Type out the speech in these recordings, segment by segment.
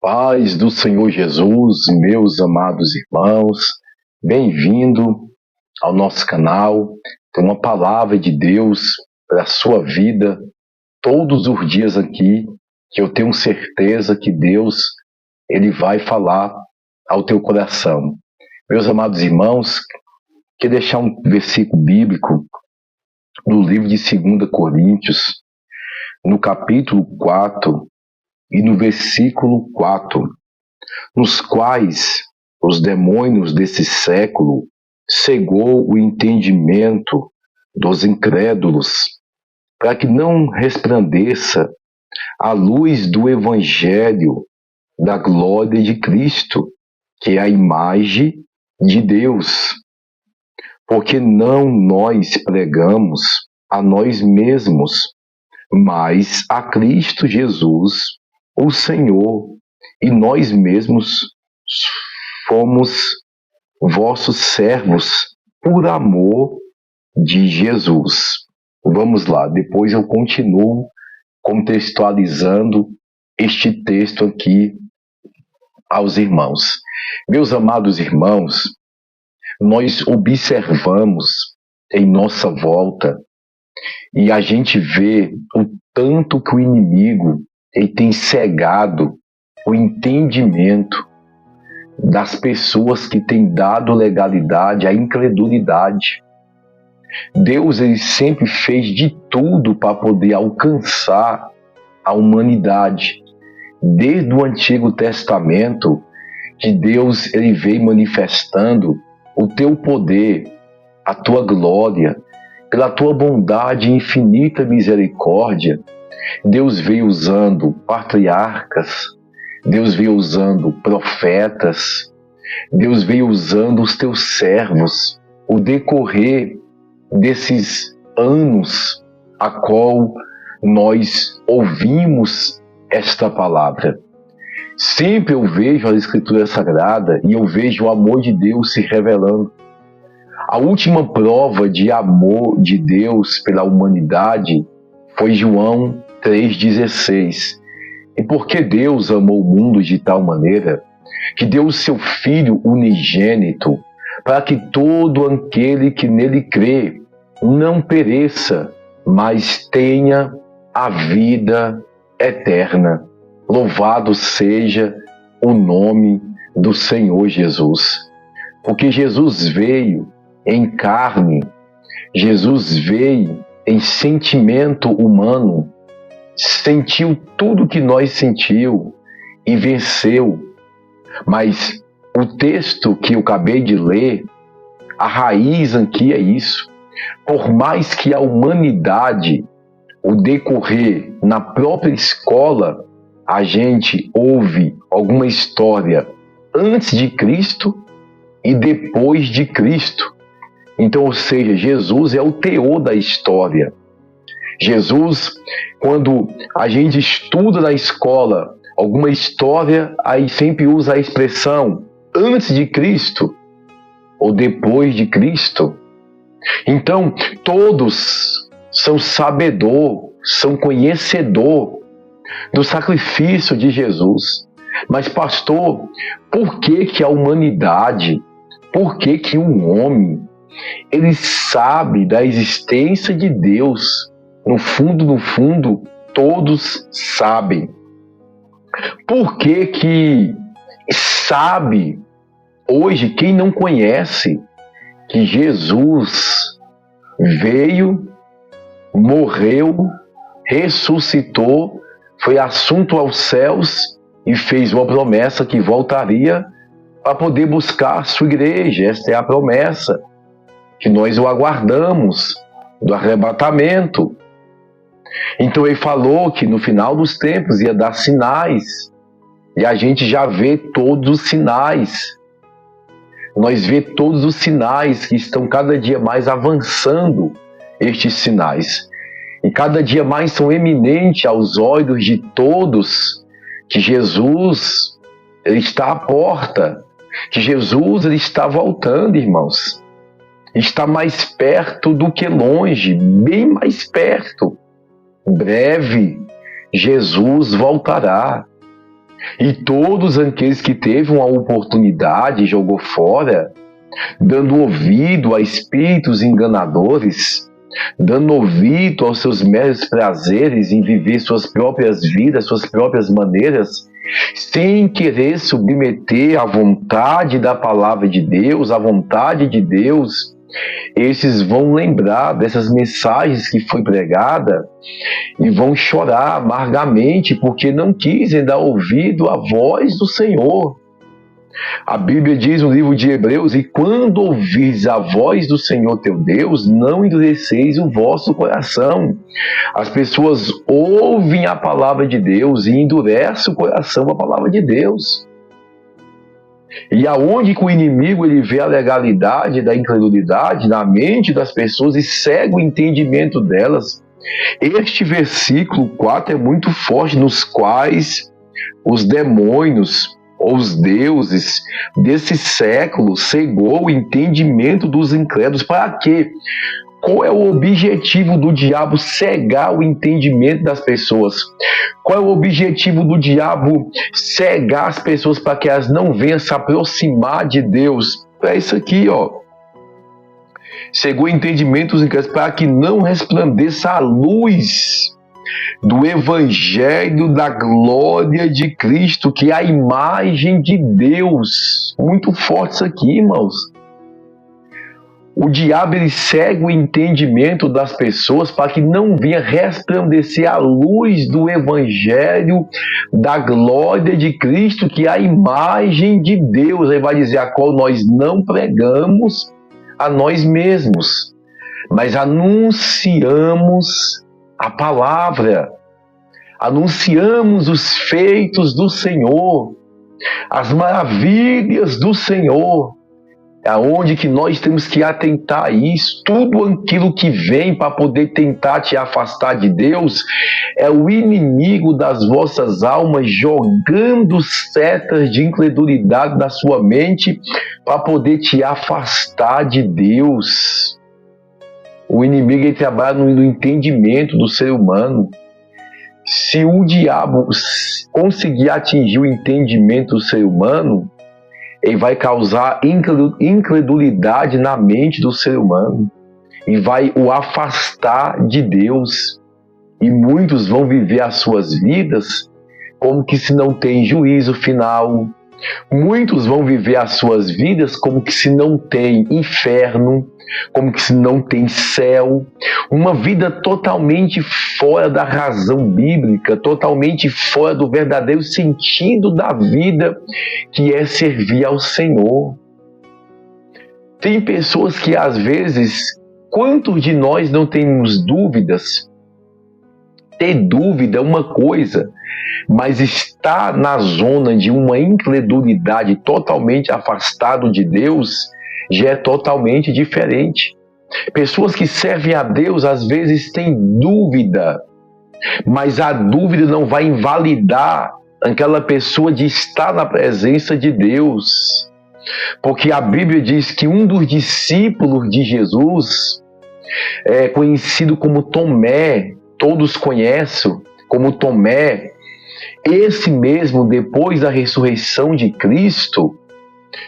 Paz do Senhor Jesus, meus amados irmãos, bem-vindo ao nosso canal. Tem uma palavra de Deus para a sua vida todos os dias aqui, que eu tenho certeza que Deus ele vai falar ao teu coração. Meus amados irmãos, quero deixar um versículo bíblico no livro de 2 Coríntios, no capítulo 4, e no versículo 4, nos quais os demônios desse século cegou o entendimento dos incrédulos, para que não resplandeça a luz do Evangelho da glória de Cristo, que é a imagem de Deus. Porque não nós pregamos a nós mesmos, mas a Cristo Jesus, o Senhor, e nós mesmos fomos vossos servos por amor de Jesus. Vamos lá, depois eu continuo contextualizando este texto aqui aos irmãos. Meus amados irmãos, nós observamos em nossa volta e a gente vê o tanto que o inimigo ele tem cegado o entendimento das pessoas que têm dado legalidade à incredulidade. Deus ele sempre fez de tudo para poder alcançar a humanidade. Desde o Antigo Testamento, que Deus ele veio manifestando o teu poder, a tua glória, pela tua bondade e infinita misericórdia. Deus veio usando patriarcas, Deus veio usando profetas, Deus veio usando os teus servos, o decorrer desses anos a qual nós ouvimos esta palavra. Sempre eu vejo a Escritura Sagrada e eu vejo o amor de Deus se revelando. A última prova de amor de Deus pela humanidade foi João 3,16. E porque Deus amou o mundo de tal maneira que deu o seu Filho unigênito para que todo aquele que nele crê não pereça, mas tenha a vida eterna. Louvado seja o nome do Senhor Jesus. Porque Jesus veio em carne, Jesus veio em sentimento humano, sentiu tudo que nós sentiu e venceu. Mas o texto que eu acabei de ler, a raiz aqui é isso. Por mais que a humanidade, o decorrer na própria escola, a gente ouve alguma história antes de Cristo e depois de Cristo. Então, ou seja, Jesus é o teor da história. Jesus, quando a gente estuda na escola alguma história, aí sempre usa a expressão antes de Cristo ou depois de Cristo. Então, todos são sabedor, são conhecedor do sacrifício de Jesus. Mas, pastor, por que a humanidade, por que o homem, ele sabe da existência de Deus? No fundo, todos sabem. Por que sabe hoje quem não conhece que Jesus veio, morreu, ressuscitou, foi assunto aos céus e fez uma promessa que voltaria para poder buscar a sua igreja? Esta é a promessa que nós o aguardamos do arrebatamento. Então ele falou que no final dos tempos ia dar sinais, e a gente já vê todos os sinais. Nós vemos todos os sinais que estão cada dia mais avançando, estes sinais. E cada dia mais são eminentes aos olhos de todos que Jesus ele está à porta, que Jesus ele está voltando, irmãos. Está mais perto do que longe, bem mais perto. Breve, Jesus voltará. E todos aqueles que teve uma oportunidade jogou fora, dando ouvido a espíritos enganadores, dando ouvido aos seus meros prazeres em viver suas próprias vidas, suas próprias maneiras, sem querer submeter à vontade da palavra de Deus, à vontade de Deus. Esses vão lembrar dessas mensagens que foi pregada e vão chorar amargamente porque não quisem dar ouvido à voz do Senhor. A Bíblia diz no livro de Hebreus: e quando ouvirdes a voz do Senhor teu Deus, não endureceis o vosso coração. As pessoas ouvem a palavra de Deus e endurecem o coração à palavra de Deus. E aonde que o inimigo ele vê a legalidade da incredulidade na mente das pessoas e cega o entendimento delas. Este versículo 4 é muito forte, nos quais os demônios ou os deuses desse século cegou o entendimento dos incrédulos. Para quê? Qual é o objetivo do diabo cegar o entendimento das pessoas? Qual é o objetivo do diabo cegar as pessoas para que elas não venham se aproximar de Deus? É isso aqui, ó. Cegou o entendimento dos incrédulos para que não resplandeça a luz do Evangelho da glória de Cristo, que é a imagem de Deus. Muito forte isso aqui, irmãos. O diabo ele cega o entendimento das pessoas para que não venha resplandecer a luz do Evangelho da glória de Cristo, que é a imagem de Deus. Ele vai dizer: a qual nós não pregamos a nós mesmos, mas anunciamos a palavra, anunciamos os feitos do Senhor, as maravilhas do Senhor. É onde que nós temos que atentar a isso. Tudo aquilo que vem para poder tentar te afastar de Deus é o inimigo das vossas almas jogando setas de incredulidade na sua mente para poder te afastar de Deus. O inimigo ele trabalha no entendimento do ser humano. Se o diabo conseguir atingir o entendimento do ser humano, ele vai causar incredulidade na mente do ser humano e vai o afastar de Deus. E muitos vão viver as suas vidas como que se não tem juízo final. Muitos vão viver as suas vidas como que se não tem inferno, como que se não tem céu. Uma vida totalmente fora da razão bíblica, totalmente fora do verdadeiro sentido da vida, que é servir ao Senhor. Tem pessoas que às vezes, quantos de nós não temos dúvidas? Ter dúvida é uma coisa, mas estar na zona de uma incredulidade totalmente afastado de Deus já é totalmente diferente. Pessoas que servem a Deus às vezes têm dúvida, mas a dúvida não vai invalidar aquela pessoa de estar na presença de Deus. Porque a Bíblia diz que um dos discípulos de Jesus, conhecido como Tomé, todos conhecem como Tomé, esse mesmo, depois da ressurreição de Cristo,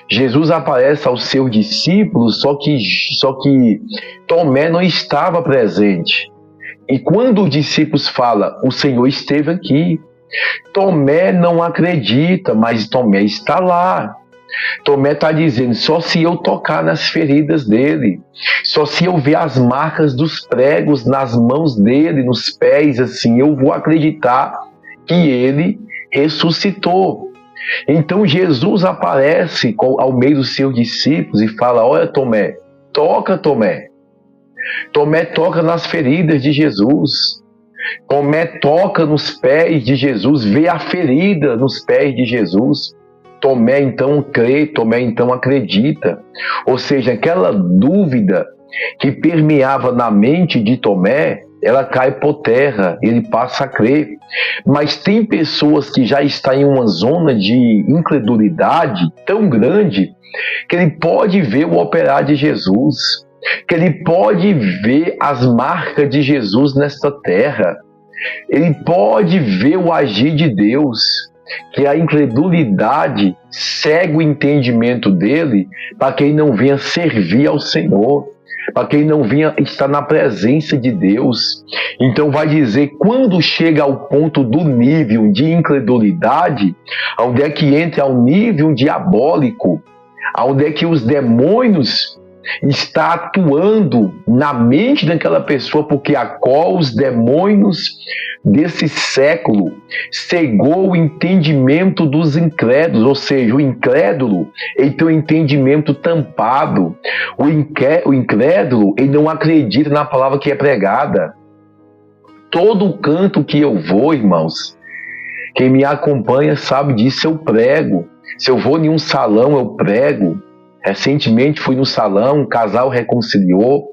Jesus aparece aos seus discípulos, só que Tomé não estava presente. E quando os discípulos falam, o Senhor esteve aqui, Tomé não acredita, mas Tomé está lá. Tomé está dizendo: só se eu tocar nas feridas dele, só se eu ver as marcas dos pregos nas mãos dele, nos pés, assim, eu vou acreditar que ele ressuscitou. Então Jesus aparece ao meio dos seus discípulos e fala: olha, Tomé, toca, Tomé. Tomé toca nas feridas de Jesus. Tomé toca nos pés de Jesus, vê a ferida nos pés de Jesus. Tomé então crê, Tomé então acredita. Ou seja, aquela dúvida que permeava na mente de Tomé, ela cai por terra, ele passa a crer. Mas tem pessoas que já estão em uma zona de incredulidade tão grande que ele pode ver o operar de Jesus, que ele pode ver as marcas de Jesus nesta terra, ele pode ver o agir de Deus, que a incredulidade cega o entendimento dele para que ele não venha servir ao Senhor, para que ele não venha estar na presença de Deus. Então vai dizer, quando chega ao ponto do nível de incredulidade, onde é que entra ao nível diabólico, onde é que os demônios estão atuando na mente daquela pessoa, porque a qual os demônios desse século cegou o entendimento dos incrédulos, ou seja, o incrédulo ele tem um entendimento tampado, o incrédulo ele não acredita na palavra que é pregada. Todo canto que eu vou, irmãos, quem me acompanha sabe disso, eu prego. Se eu vou em um salão, eu prego. Recentemente fui no salão, um casal reconciliou,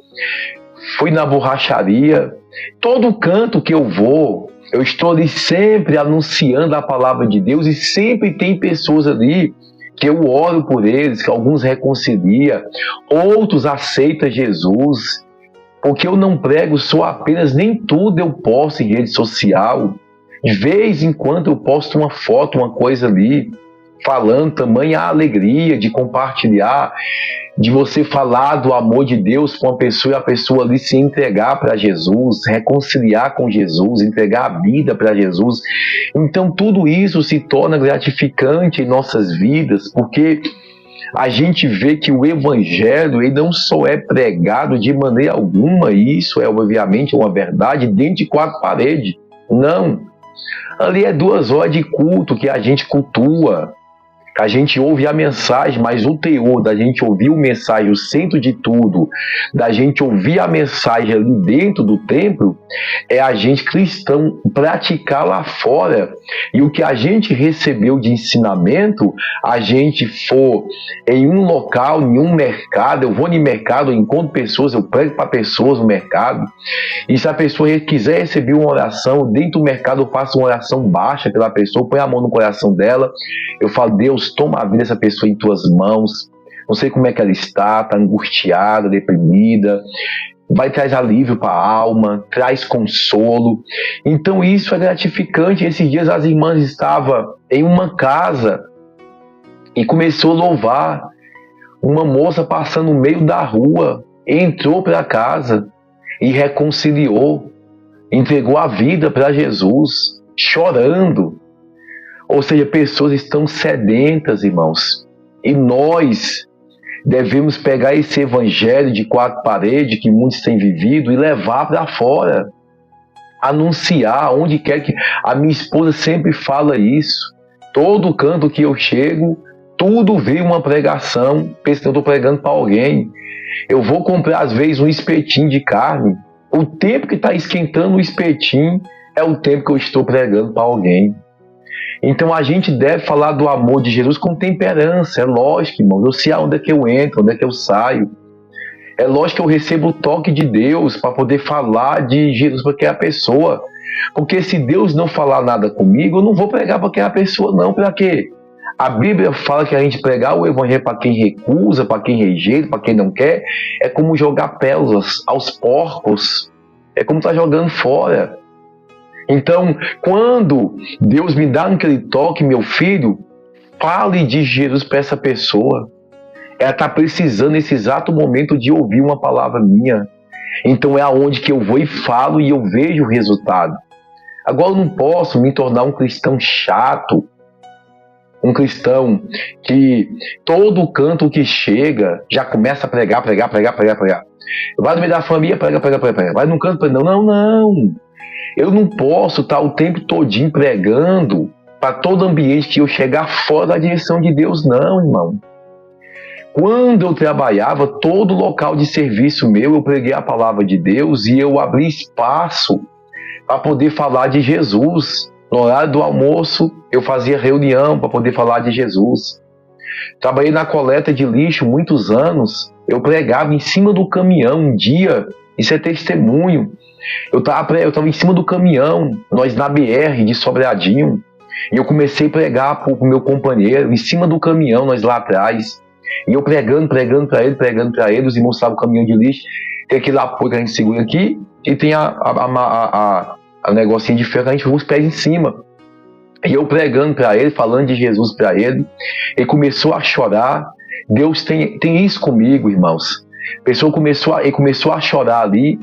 fui na borracharia. Todo canto que eu vou, eu estou ali sempre anunciando a palavra de Deus e sempre tem pessoas ali que eu oro por eles, que alguns reconcilia, outros aceitam Jesus, porque eu não prego só apenas, nem tudo eu posto em rede social. De vez em quando eu posto uma foto, uma coisa ali, falando também a alegria de compartilhar, de você falar do amor de Deus com a pessoa e a pessoa ali se entregar para Jesus, reconciliar com Jesus, entregar a vida para Jesus. Então tudo isso se torna gratificante em nossas vidas, porque a gente vê que o evangelho ele não só é pregado de maneira alguma, e isso é obviamente uma verdade, dentro de 4 paredes. Não. Ali é 2 horas de culto que a gente cultua, a gente ouve a mensagem, mas o teor da gente ouvir a mensagem, o centro de tudo, da gente ouvir a mensagem ali dentro do templo, é a gente cristão praticar lá fora. E o que a gente recebeu de ensinamento, a gente for em um local, em um mercado, eu vou no mercado, eu encontro pessoas, eu prego para pessoas no mercado, e se a pessoa quiser receber uma oração, dentro do mercado eu faço uma oração baixa pela pessoa, põe a mão no coração dela, eu falo, Deus, toma a vida dessa pessoa em tuas mãos, não sei como é que ela está angustiada, deprimida, vai trazer alívio para a alma, traz consolo. Então isso é gratificante. Esses dias as irmãs estavam em uma casa e começou a louvar. Uma moça passando no meio da rua, entrou para casa e reconciliou, entregou a vida para Jesus, chorando. Ou seja, pessoas estão sedentas, irmãos. E nós devemos pegar esse evangelho de 4 paredes que muitos têm vivido e levar para fora. Anunciar onde quer que... A minha esposa sempre fala isso. Todo canto que eu chego, tudo vira uma pregação. Pensa que eu estou pregando para alguém. Eu vou comprar, às vezes, um espetinho de carne. O tempo que está esquentando o espetinho é o tempo que eu estou pregando para alguém. Então a gente deve falar do amor de Jesus com temperança. É lógico, irmão, eu sei onde é que eu entro, onde é que eu saio. É lógico que eu recebo o toque de Deus para poder falar de Jesus para aquela pessoa. Porque se Deus não falar nada comigo, eu não vou pregar para aquela pessoa não. Para quê? A Bíblia fala que a gente pregar o evangelho para quem recusa, para quem rejeita, para quem não quer, é como jogar pérolas aos porcos. É como estar jogando fora. Então, quando Deus me dá aquele toque, meu filho, fale de Jesus para essa pessoa. Ela está precisando nesse exato momento de ouvir uma palavra minha. Então é aonde que eu vou e falo e eu vejo o resultado. Agora eu não posso me tornar um cristão chato, um cristão que todo canto que chega já começa a pregar. Vai no meio da família, prega. Vai no canto, não. Eu não posso estar o tempo todinho pregando para todo ambiente que eu chegar fora da direção de Deus, não, irmão. Quando eu trabalhava, todo local de serviço meu, eu preguei a palavra de Deus e eu abri espaço para poder falar de Jesus. No horário do almoço, eu fazia reunião para poder falar de Jesus. Trabalhei na coleta de lixo muitos anos, eu pregava em cima do caminhão um dia, isso é testemunho. Eu estava em cima do caminhão, nós na BR de Sobradinho, e eu comecei a pregar para o meu companheiro, em cima do caminhão, nós lá atrás, e eu pregando para ele, os irmãos estavam o caminhão de lixo, tem aquele apoio que a gente segura aqui, e tem a negocinho de ferro que a gente usa os pés em cima. E eu pregando para ele, falando de Jesus para ele, ele começou a chorar. Deus tem isso comigo, irmãos. Ele começou a chorar ali,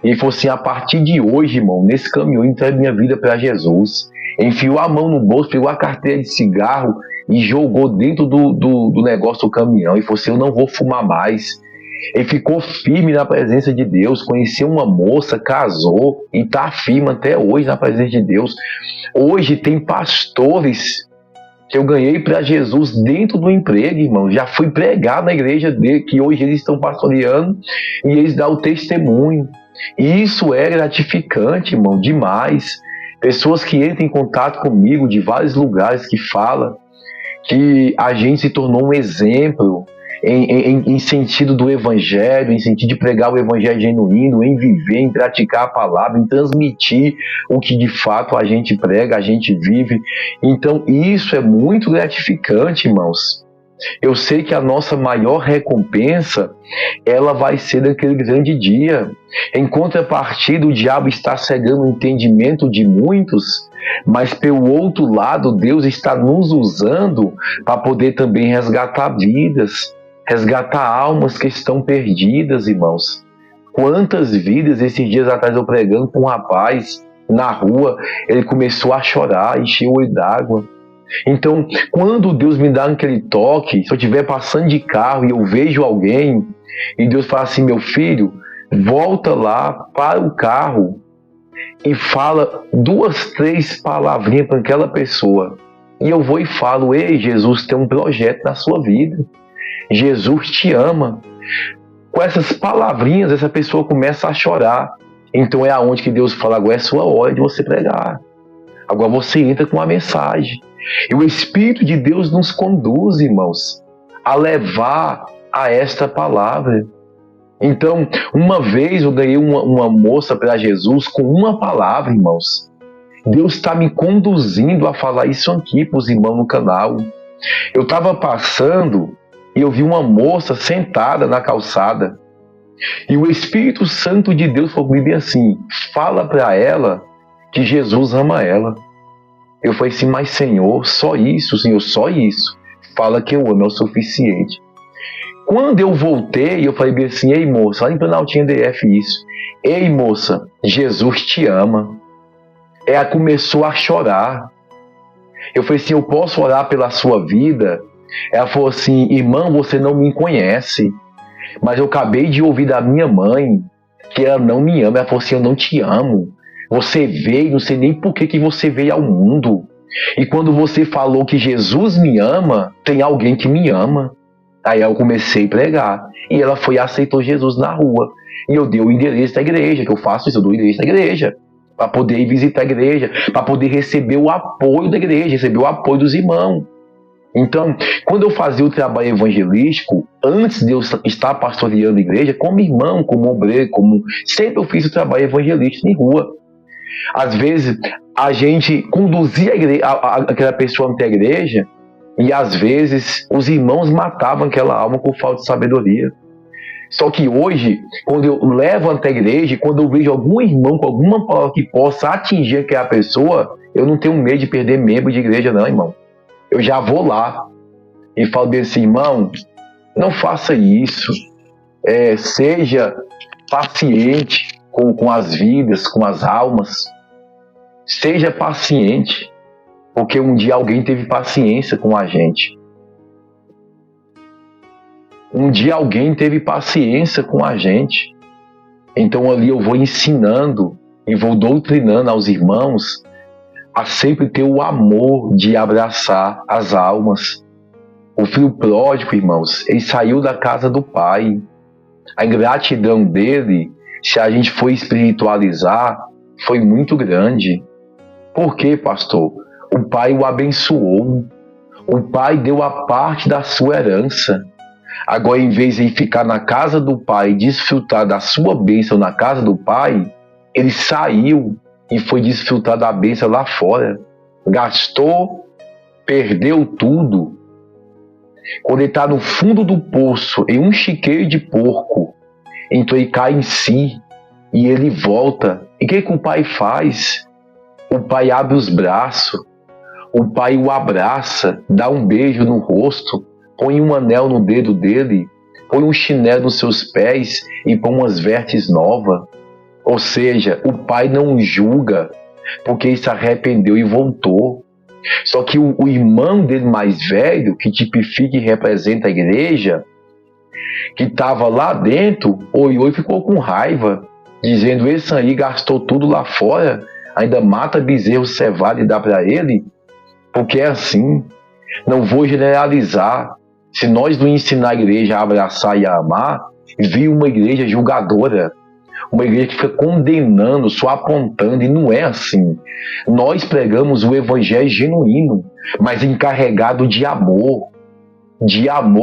e ele falou assim: a partir de hoje, irmão, nesse caminho, eu entrego minha vida para Jesus. Enfiou a mão no bolso, pegou a carteira de cigarro e jogou dentro do negócio do caminhão. E falou assim: eu não vou fumar mais. Ele ficou firme na presença de Deus, conheceu uma moça, casou e está firme até hoje na presença de Deus. Hoje tem pastores que eu ganhei para Jesus dentro do emprego, irmão. Já fui pregar na igreja dele, que hoje eles estão pastoreando, e eles dão o testemunho. E isso é gratificante, irmão, demais. Pessoas que entram em contato comigo de vários lugares, que falam que a gente se tornou um exemplo em sentido do evangelho, em sentido de pregar o evangelho genuíno, em viver, em praticar a palavra, em transmitir o que de fato a gente prega, a gente vive. Então isso é muito gratificante, irmãos. Eu sei que a nossa maior recompensa, ela vai ser naquele grande dia. Em contrapartida, o diabo está cegando o entendimento de muitos, mas pelo outro lado, Deus está nos usando para poder também resgatar vidas, resgatar almas que estão perdidas, irmãos. Quantas vidas, esses dias atrás eu pregando com um rapaz na rua, ele começou a chorar, encheu o olho d'água. Então, quando Deus me dá aquele toque, se eu estiver passando de carro e eu vejo alguém, e Deus fala assim: meu filho, volta lá para o carro e fala 2, 3 palavrinhas para aquela pessoa. E eu vou e falo: ei, Jesus tem um projeto na sua vida. Jesus te ama. Com essas palavrinhas, essa pessoa começa a chorar. Então é aonde que Deus fala: agora é sua hora de você pregar. Agora você entra com a mensagem. E o Espírito de Deus nos conduz, irmãos, a levar a esta palavra. Então, uma vez eu ganhei uma moça para Jesus com uma palavra, irmãos. Deus está me conduzindo a falar isso aqui para os irmãos no canal. Eu estava passando e eu vi uma moça sentada na calçada. E o Espírito Santo de Deus falou comigo assim: fala para ela que Jesus ama ela. Eu falei assim: mas Senhor, só isso, Senhor, só isso. Fala que eu amo, é o suficiente. Quando eu voltei, eu falei assim: ei moça, lá em Planaltinho DF isso. Ei moça, Jesus te ama. Ela começou a chorar. Eu falei assim: eu posso orar pela sua vida? Ela falou assim: irmão, você não me conhece, mas eu acabei de ouvir da minha mãe que ela não me ama. Ela falou assim: eu não te amo. Você veio, não sei nem por que você veio ao mundo. E quando você falou que Jesus me ama, tem alguém que me ama. Aí eu comecei a pregar. E ela foi e aceitou Jesus na rua. E eu dei o endereço da igreja, que eu faço isso, eu dou o endereço da igreja. Para poder ir visitar a igreja, para poder receber o apoio da igreja, receber o apoio dos irmãos. Então, quando eu fazia o trabalho evangelístico, antes de eu estar pastoreando a igreja, como irmão, como obreiro, sempre eu fiz o trabalho evangelístico em rua. Às vezes, a gente conduzia aquela pessoa até a igreja e, às vezes, os irmãos matavam aquela alma por falta de sabedoria. Só que hoje, quando eu levo até a igreja, quando eu vejo algum irmão com alguma palavra que possa atingir aquela pessoa, eu não tenho medo de perder membro de igreja não, irmão. Eu já vou lá e falo bem assim: irmão, não faça isso. Seja paciente com as vidas, com as almas. Seja paciente, porque um dia alguém teve paciência com a gente. Um dia alguém teve paciência com a gente. Então ali eu vou ensinando e vou doutrinando aos irmãos a sempre ter o amor de abraçar as almas. O filho pródigo, irmãos, ele saiu da casa do pai. A ingratidão dele, se a gente for espiritualizar, foi muito grande. Por quê, pastor? O pai o abençoou. O pai deu a parte da sua herança. Agora, em vez de ficar na casa do pai e desfrutar da sua bênção na casa do pai, ele saiu e foi desfrutar da bênção lá fora. Gastou, perdeu tudo. Quando ele está no fundo do poço, em um chiqueiro de porco, então ele cai em si e ele volta. E o que o pai faz? O pai abre os braços. O pai o abraça, dá um beijo no rosto, põe um anel no dedo dele, põe um chinelo nos seus pés e põe umas vestes novas. Ou seja, o pai não julga, porque ele se arrependeu e voltou. Só que o irmão dele mais velho, que tipifica e representa a igreja, que estava lá dentro, olhou e ficou com raiva, dizendo: esse aí gastou tudo lá fora, ainda mata bezerro cevado e dá para ele. Porque é assim, não vou generalizar. Se nós não ensinar a igreja a abraçar e a amar, vira uma igreja julgadora, uma igreja que fica condenando, só apontando, e não é assim. Nós pregamos o evangelho genuíno, mas encarregado de amor,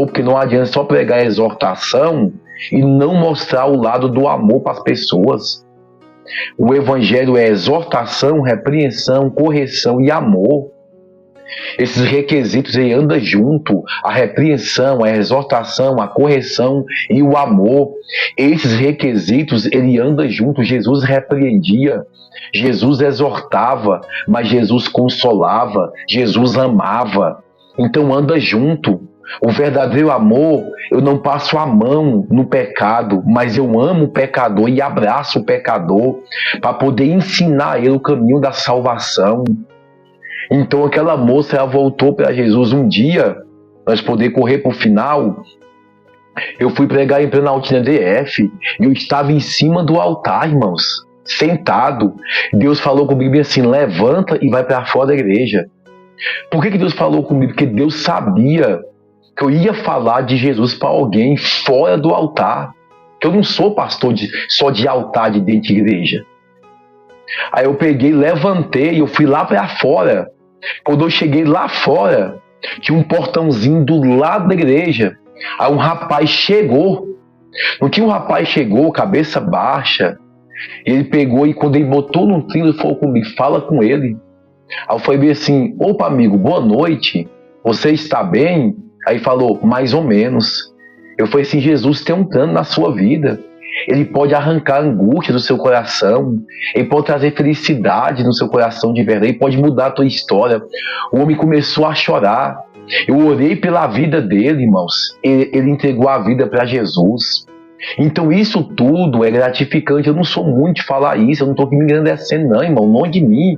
porque não adianta só pregar a exortação e não mostrar o lado do amor para as pessoas. O evangelho é exortação, repreensão, correção e amor. Esses requisitos aí andam junto, a repreensão, a exortação, a correção e o amor. Esses requisitos, ele anda junto. Jesus repreendia, Jesus exortava, mas Jesus consolava, Jesus amava. Então anda junto. O verdadeiro amor, eu não passo a mão no pecado, mas eu amo o pecador e abraço o pecador para poder ensinar ele o caminho da salvação. Então aquela moça, ela voltou para Jesus um dia, nós poder correr para o final. Eu fui pregar em Planaltina DF e eu estava em cima do altar, irmãos, sentado. Deus falou comigo assim: levanta e vai para fora da igreja. Por que Deus falou comigo? Porque Deus sabia que eu ia falar de Jesus para alguém fora do altar. Que eu não sou pastor só de altar de dentro de igreja. Aí eu peguei, levantei e eu fui lá para fora. Quando eu cheguei lá fora, tinha um portãozinho do lado da igreja. Aí um rapaz chegou. No que um rapaz chegou, cabeça baixa, ele pegou e quando ele botou no trilho, ele falou comigo: fala com ele. Aí eu falei assim: opa amigo, boa noite, você está bem? Aí falou: mais ou menos. Eu falei assim: Jesus tem um plano na sua vida. Ele pode arrancar a angústia do seu coração, ele pode trazer felicidade no seu coração de verdade, ele pode mudar a tua história. O homem começou a chorar. Eu orei pela vida dele, irmãos. Ele entregou a vida para Jesus. Então isso tudo é gratificante. Eu não sou muito de falar isso, eu não estou aqui me engrandecendo não, irmão, longe de mim.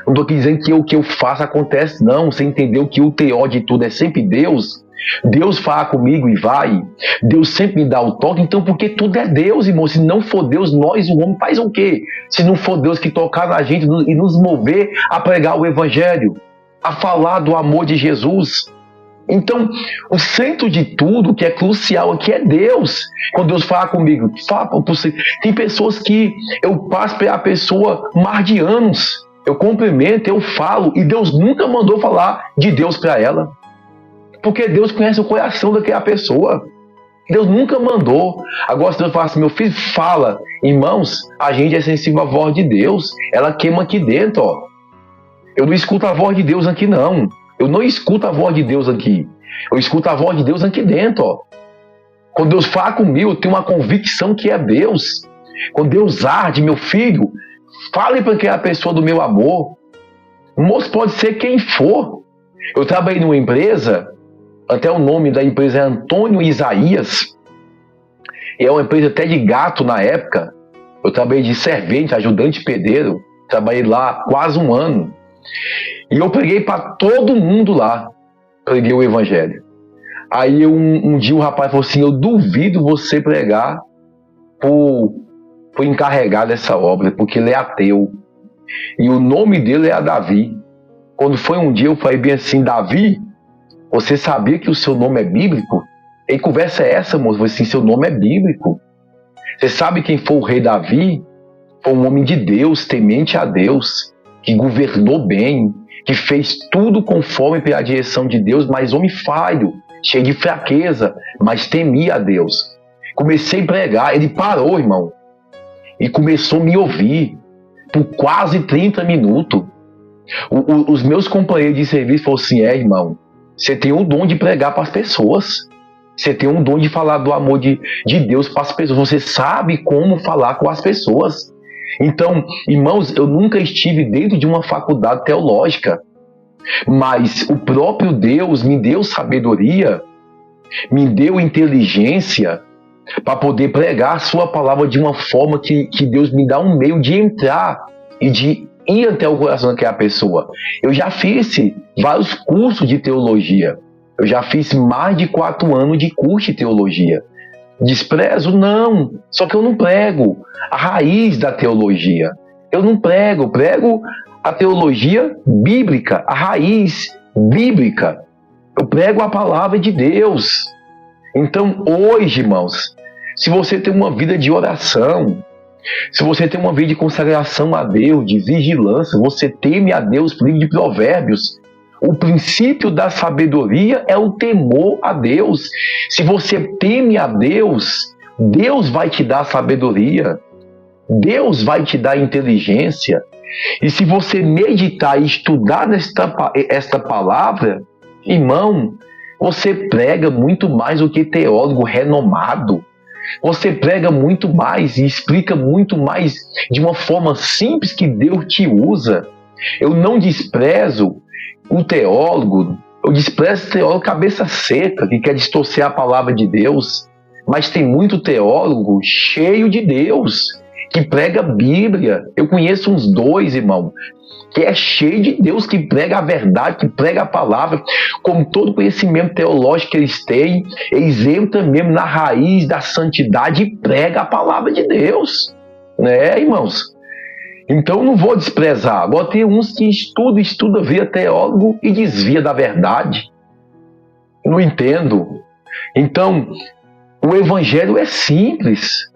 Não estou aqui dizendo que o que eu faço acontece, não. Você entendeu que o teor de tudo é sempre Deus? Deus fala comigo e vai. Deus sempre me dá o toque. Então, porque tudo é Deus, irmão. Se não for Deus, nós, o homem, faz o quê? Se não for Deus que tocar na gente e nos mover a pregar o evangelho, a falar do amor de Jesus. Então, o centro de tudo, que é crucial aqui, é Deus. Quando Deus fala comigo, fala para você. Tem pessoas que eu passo para a pessoa mais de anos. Eu cumprimento, eu falo, e Deus nunca mandou falar de Deus para ela. Porque Deus conhece o coração daquela pessoa. Deus nunca mandou. Agora, se Deus fala assim: meu filho, fala. Irmãos, a gente é sensível à voz de Deus. Ela queima aqui dentro, ó. Eu não escuto a voz de Deus aqui, não. Eu não escuto a voz de Deus aqui. Eu escuto a voz de Deus aqui dentro, ó. Quando Deus fala comigo, eu tenho uma convicção que é Deus. Quando Deus arde, meu filho, fale para aquela pessoa do meu amor. O moço pode ser quem for. Eu trabalhei numa empresa, até o nome da empresa é Antônio Isaías. E é uma empresa até de gato na época. Eu trabalhei de servente, ajudante pedreiro. Trabalhei lá quase um ano. E eu preguei para todo mundo lá. Preguei o evangelho. Aí um dia o rapaz falou assim: eu duvido você pregar por encarregar dessa obra, porque ele é ateu. E o nome dele é Davi. Quando foi um dia eu falei bem assim: Davi, você sabia que o seu nome é bíblico? E conversa é essa, moço? Eu falei assim: seu nome é bíblico. Você sabe quem foi o rei Davi? Foi um homem de Deus, temente a Deus, que governou bem, que fez tudo conforme pela direção de Deus, mas homem falho, cheio de fraqueza, mas temia a Deus. Comecei a pregar, ele parou, irmão, e começou a me ouvir por quase 30 minutos. Os meus companheiros de serviço falaram assim: irmão, você tem o dom de pregar para as pessoas. Você tem um dom de falar do amor de Deus para as pessoas. Você sabe como falar com as pessoas. Então, irmãos, eu nunca estive dentro de uma faculdade teológica. Mas o próprio Deus me deu sabedoria, me deu inteligência para poder pregar a sua palavra de uma forma que Deus me dá um meio de entrar e de ir até o coração daquela pessoa. Eu já fiz vários cursos de teologia. Eu já fiz mais de 4 anos de curso de teologia. Desprezo? Não. Só que eu não prego a raiz da teologia. Eu não prego. Eu prego a teologia bíblica, a raiz bíblica. Eu prego a palavra de Deus. Então, hoje, irmãos, se você tem uma vida de oração, se você tem uma vida de consagração a Deus, de vigilância, você teme a Deus, livro de Provérbios, o princípio da sabedoria é o temor a Deus. Se você teme a Deus, Deus vai te dar sabedoria, Deus vai te dar inteligência. E se você meditar e estudar esta palavra, irmão, você prega muito mais do que teólogo renomado. Você prega muito mais e explica muito mais de uma forma simples que Deus te usa. Eu não desprezo o teólogo, eu desprezo o teólogo cabeça seca, que quer distorcer a palavra de Deus. Mas tem muito teólogo cheio de Deus, que prega a Bíblia. Eu conheço uns 2, irmão, que é cheio de Deus, que prega a verdade, que prega a palavra, com todo o conhecimento teológico que eles têm, eles entram mesmo na raiz da santidade e pregam a palavra de Deus, né, irmãos? Então não vou desprezar. Agora tem uns que estuda, vira teólogo e desvia da verdade. Não entendo. Então, o evangelho é simples.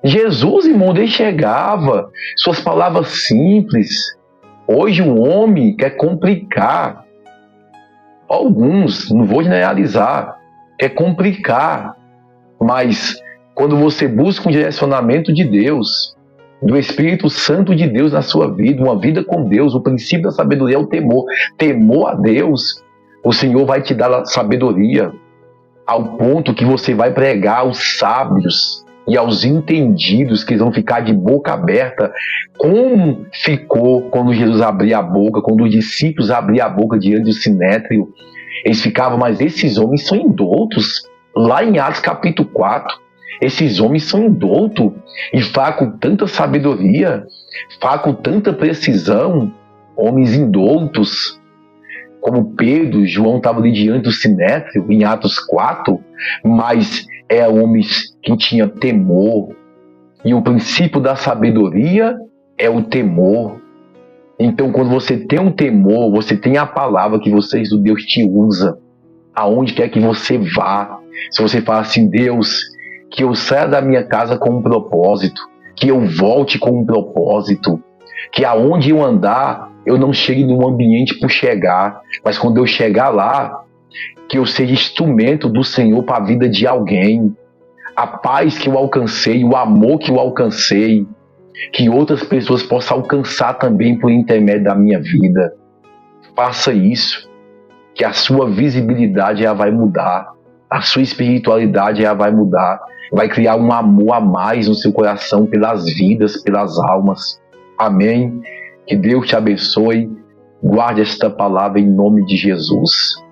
Jesus, irmão, ele chegava, suas palavras simples. Hoje o homem quer complicar. Alguns, não vou generalizar, quer complicar. Mas quando você busca um direcionamento de Deus, do Espírito Santo de Deus na sua vida, uma vida com Deus, o princípio da sabedoria é o temor. Temor a Deus, o Senhor vai te dar sabedoria, ao ponto que você vai pregar aos sábios e aos entendidos, que vão ficar de boca aberta, como ficou quando Jesus abria a boca, quando os discípulos abriam a boca diante do sinédrio. Eles ficavam, mas esses homens são indoutos. Lá em Atos capítulo 4, esses homens são indoutos e falam com tanta sabedoria, falam com tanta precisão, homens indoutos, como Pedro, João estavam ali diante do sinédrio, em Atos 4, mas homens que tinham temor. E o princípio da sabedoria é o temor. Então, quando você tem um temor, você tem a palavra que Deus te usa, aonde quer que você vá. Se você fala assim, Deus, que eu saia da minha casa com um propósito, que eu volte com um propósito, que aonde eu andar, eu não chegue num ambiente por chegar, mas quando eu chegar lá, que eu seja instrumento do Senhor para a vida de alguém. A paz que eu alcancei, o amor que eu alcancei, que outras pessoas possam alcançar também por intermédio da minha vida. Faça isso, que a sua visibilidade vai mudar, a sua espiritualidade vai mudar, vai criar um amor a mais no seu coração pelas vidas, pelas almas. Amém? Que Deus te abençoe. Guarde esta palavra em nome de Jesus.